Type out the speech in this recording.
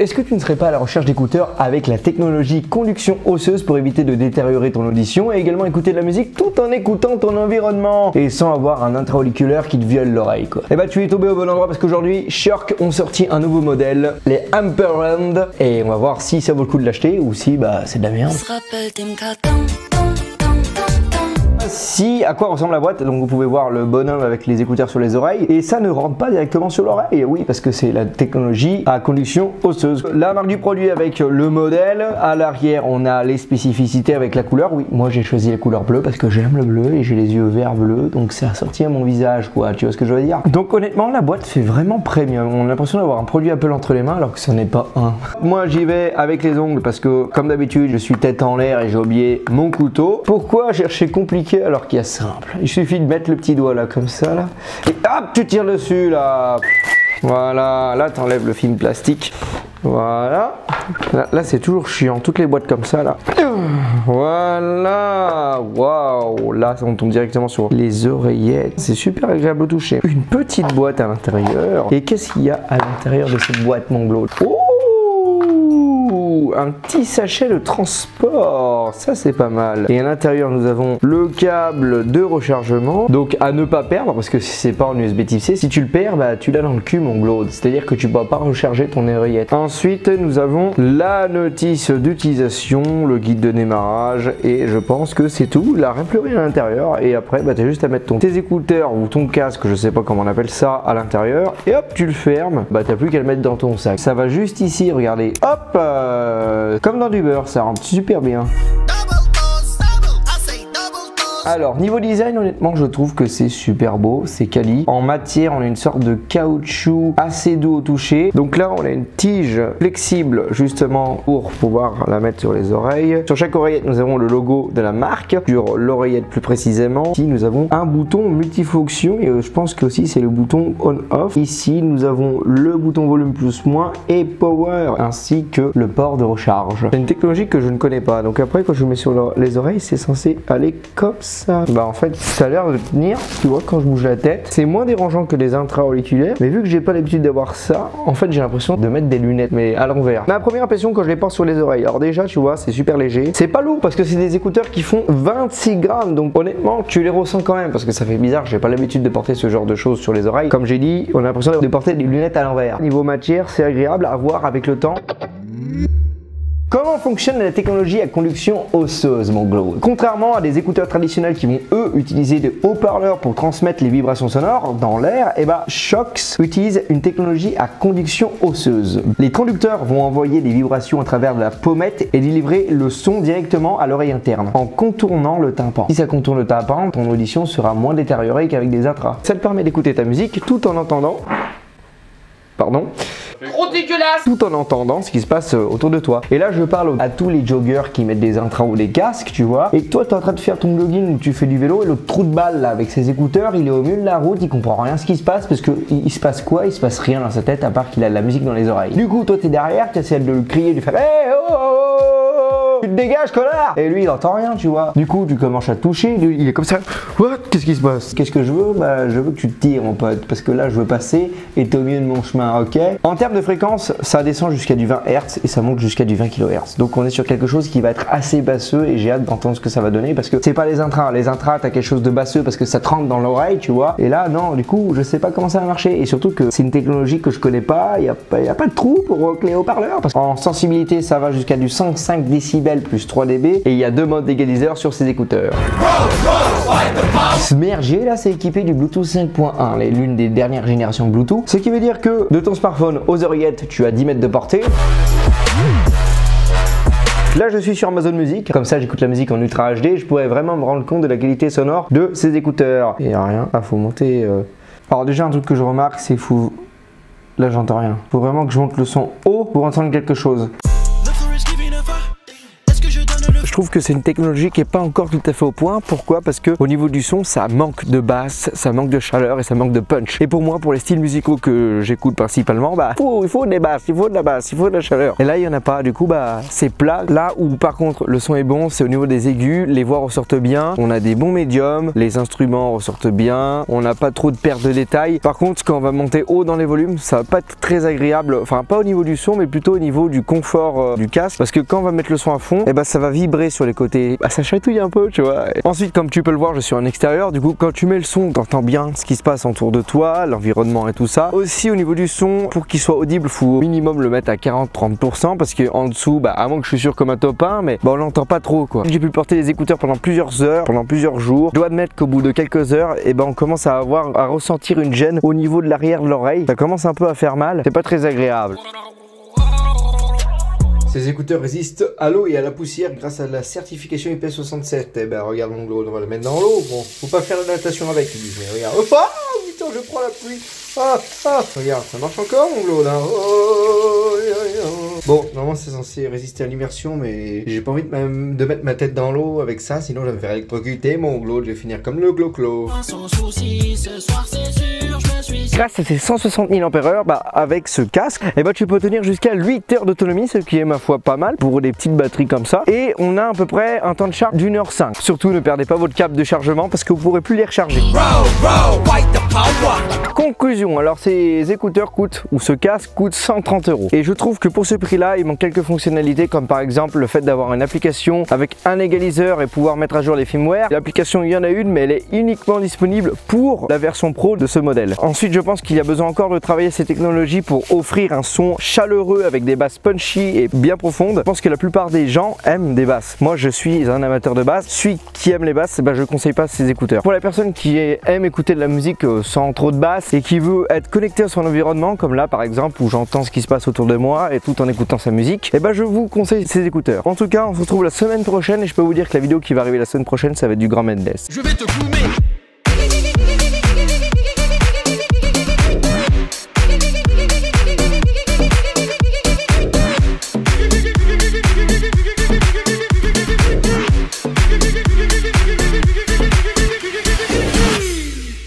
Est-ce que tu ne serais pas à la recherche d'écouteurs avec la technologie conduction osseuse pour éviter de détériorer ton audition et également écouter de la musique tout en écoutant ton environnement et sans avoir un intra-auriculaire qui te viole l'oreille quoi. Et bah tu es tombé au bon endroit parce qu'aujourd'hui Shark ont sorti un nouveau modèle, les Amperand, et on va voir si ça vaut le coup de l'acheter ou si bah c'est de la merde. Si, à quoi ressemble la boîte? Donc vous pouvez voir le bonhomme avec les écouteurs sur les oreilles et ça ne rentre pas directement sur l'oreille. Oui, parce que c'est la technologie à conduction osseuse. La marque du produit avec le modèle. À l'arrière, on a les spécificités avec la couleur. Oui, moi j'ai choisi la couleur bleue parce que j'aime le bleu et j'ai les yeux verts bleus, donc c'est assorti à mon visage quoi. Tu vois ce que je veux dire? Donc honnêtement, la boîte fait vraiment premium. On a l'impression d'avoir un produit Apple entre les mains alors que ce n'est pas un. Moi j'y vais avec les ongles parce que comme d'habitude, je suis tête en l'air et j'ai oublié mon couteau. Pourquoi chercher compliqué alors qu'il y a simple? Il suffit de mettre le petit doigt là comme ça là et hop tu tires dessus là. Voilà, là t'enlèves le film plastique. Voilà, là c'est toujours chiant, toutes les boîtes comme ça là. Voilà, waouh, là on tombe directement sur les oreillettes. C'est super agréable au toucher. Une petite boîte à l'intérieur. Et qu'est-ce qu'il y a à l'intérieur de cette boîte mon glaude? Un petit sachet de transport, ça c'est pas mal. Et à l'intérieur nous avons le câble de rechargement, donc à ne pas perdre parce que si c'est pas en USB Type C, si tu le perds bah tu l'as dans le cul mon glaude, c'est à dire que tu ne pourras pas recharger ton oreillette. Ensuite nous avons la notice d'utilisation, le guide de démarrage et je pense que c'est tout. Là rien plus rien à l'intérieur et après bah t'as juste à mettre tes écouteurs ou ton casque, je sais pas comment on appelle ça, à l'intérieur et hop tu le fermes, bah t'as plus qu'à le mettre dans ton sac. Ça va juste ici, regardez, hop comme dans du beurre, ça rentre super bien. Alors niveau design honnêtement je trouve que c'est super beau, c'est quali. En matière on a une sorte de caoutchouc assez doux au toucher. Donc là on a une tige flexible justement pour pouvoir la mettre sur les oreilles. Sur chaque oreillette nous avons le logo de la marque. Sur l'oreillette plus précisément, ici nous avons un bouton multifonction et je pense que aussi c'est le bouton on-off. Ici nous avons le bouton volume plus moins et power ainsi que le port de recharge. C'est une technologie que je ne connais pas donc après quand je mets sur les oreilles c'est censé aller comme ça. Bah en fait ça a l'air de tenir, tu vois quand je bouge la tête. C'est moins dérangeant que les intra-auriculaires mais vu que j'ai pas l'habitude d'avoir ça, en fait j'ai l'impression de mettre des lunettes mais à l'envers. Ma première impression quand je les porte sur les oreilles, alors déjà tu vois c'est super léger. C'est pas lourd parce que c'est des écouteurs qui font 26 grammes donc honnêtement tu les ressens quand même parce que ça fait bizarre, j'ai pas l'habitude de porter ce genre de choses sur les oreilles. Comme j'ai dit, on a l'impression de porter des lunettes à l'envers. Niveau matière c'est agréable à voir avec le temps. Comment fonctionne la technologie à conduction osseuse, mon glaude? Contrairement à des écouteurs traditionnels qui vont eux utiliser des haut-parleurs pour transmettre les vibrations sonores dans l'air, et bah Shox utilise une technologie à conduction osseuse. Les conducteurs vont envoyer des vibrations à travers de la pommette et délivrer le son directement à l'oreille interne en contournant le tympan. Si ça contourne le tympan, ton audition sera moins détériorée qu'avec des intras. Ça te permet d'écouter ta musique tout en entendant tout en entendant ce qui se passe autour de toi. Et là je parle à tous les joggers qui mettent des intras ou des casques, tu vois, et toi tu es en train de faire ton jogging ou tu fais du vélo et le trou de balle là avec ses écouteurs, il est au milieu de la route, il comprend rien ce qui se passe parce que il se passe quoi? Il se passe rien dans sa tête à part qu'il a de la musique dans les oreilles. Du coup toi tu es derrière, tu essaies de le crier, de lui faire hey, oh, oh, oh, tu te dégages connard, et lui il entend rien, tu vois. Du coup tu commences à toucher, lui, il est comme ça, what? Qu'est-ce qui se passe? Qu'est-ce que je veux? Bah je veux que tu te tires mon pote parce que là je veux passer et t'es au milieu de mon chemin, ok? En termes de fréquence, ça descend jusqu'à du 20 Hz et ça monte jusqu'à du 20 kHz. Donc on est sur quelque chose qui va être assez basseux et j'ai hâte d'entendre ce que ça va donner parce que c'est pas les intras. Les intras, t'as quelque chose de basseux parce que ça te rentre dans l'oreille, tu vois. Et là, non, du coup, je sais pas comment ça va marcher. Et surtout que c'est une technologie que je connais pas. Il y a pas de trou pour les haut-parleurs. Parce qu'en sensibilité, ça va jusqu'à du 105 décibels plus 3 dB. Et il y a 2 modes d'égaliseur sur ces écouteurs. Smerger, là, c'est équipé du Bluetooth 5.1, l'une des dernières générations de Bluetooth. Ce qui veut dire que de ton smartphone aux oreillettes, tu as 10 mètres de portée. Là je suis sur Amazon Music, comme ça j'écoute la musique en Ultra HD, je pourrais vraiment me rendre compte de la qualité sonore de ces écouteurs. Et rien, faut monter. Alors déjà un truc que je remarque c'est fou. Là j'entends rien. Faut vraiment que je monte le son haut pour entendre quelque chose. je trouve que c'est une technologie qui est pas encore tout à fait au point. Pourquoi? Parce que au niveau du son, ça manque de basse, ça manque de chaleur et ça manque de punch. Et pour moi, pour les styles musicaux que j'écoute principalement, bah il faut des basses, il faut de la basse, il faut de la chaleur. Et là, il y en a pas. Du coup, bah c'est plat. Là où par contre le son est bon, c'est au niveau des aigus. Les voix ressortent bien. On a des bons médiums. Les instruments ressortent bien. On n'a pas trop de perte de détails. Par contre, quand on va monter haut dans les volumes, ça va pas être très agréable. Enfin, pas au niveau du son, mais plutôt au niveau du confort du casque. Parce que quand on va mettre le son à fond, et bah ça va vibrer sur les côtés. Bah, ça chatouille un peu, tu vois. Et ensuite, comme tu peux le voir, je suis en extérieur. Du coup, quand tu mets le son, t'entends bien ce qui se passe autour de toi, l'environnement et tout ça. Aussi, au niveau du son, pour qu'il soit audible, faut au minimum le mettre à 40-30% parce qu'en dessous, bah à moins que je suis sûr comme un top 1, mais bah on l'entend pas trop quoi. J'ai pu porter les écouteurs pendant plusieurs heures, pendant plusieurs jours. Je dois admettre qu'au bout de quelques heures, et ben on commence à ressentir une gêne au niveau de l'arrière de l'oreille. Ça commence un peu à faire mal. C'est pas très agréable. Ces écouteurs résistent à l'eau et à la poussière grâce à la certification IP67. Eh ben regarde mon glow, on va le mettre dans l'eau. Bon, faut pas faire de natation avec, lui. Mais regarde, oh putain, je prends la pluie. Regarde, ça marche encore mon glow là. Bon, normalement c'est censé résister à l'immersion, mais j'ai pas envie de mettre ma tête dans l'eau avec ça, sinon je vais me faire électrocuter mon glow. Je vais finir comme le glow-clo. Sans souci, ce soir c'est sûr, je suis... Grâce à ces 160 000 ampères, bah avec ce casque, et bah tu peux tenir jusqu'à 8 heures d'autonomie, ce qui est ma foi pas mal pour des petites batteries comme ça. Et on a à peu près un temps de charge d'1h05. Surtout ne perdez pas votre câble de chargement parce que vous pourrez plus les recharger. Conclusion, alors ces écouteurs coûtent, ou ce casque coûte 130 €. Et je trouve que pour ce prix là, il manque quelques fonctionnalités comme par exemple le fait d'avoir une application avec un égaliseur et pouvoir mettre à jour les firmware. L'application, il y en a une, mais elle est uniquement disponible pour la version pro de ce modèle. Ensuite, je pense qu'il y a besoin encore de travailler ces technologies pour offrir un son chaleureux avec des basses punchy et bien profondes. Je pense que la plupart des gens aiment des basses. Moi, je suis un amateur de basses. Celui qui aime les basses, bah, je ne conseille pas ces écouteurs. Pour la personne qui aime écouter de la musique sans trop de basse et qui veut être connecté à son environnement, comme là par exemple où j'entends ce qui se passe autour de moi et tout en écoutant sa musique, et bah je vous conseille ces écouteurs. En tout cas, on se retrouve la semaine prochaine et je peux vous dire que la vidéo qui va arriver la semaine prochaine, ça va être du Grand Mendes. Je vais te fumer.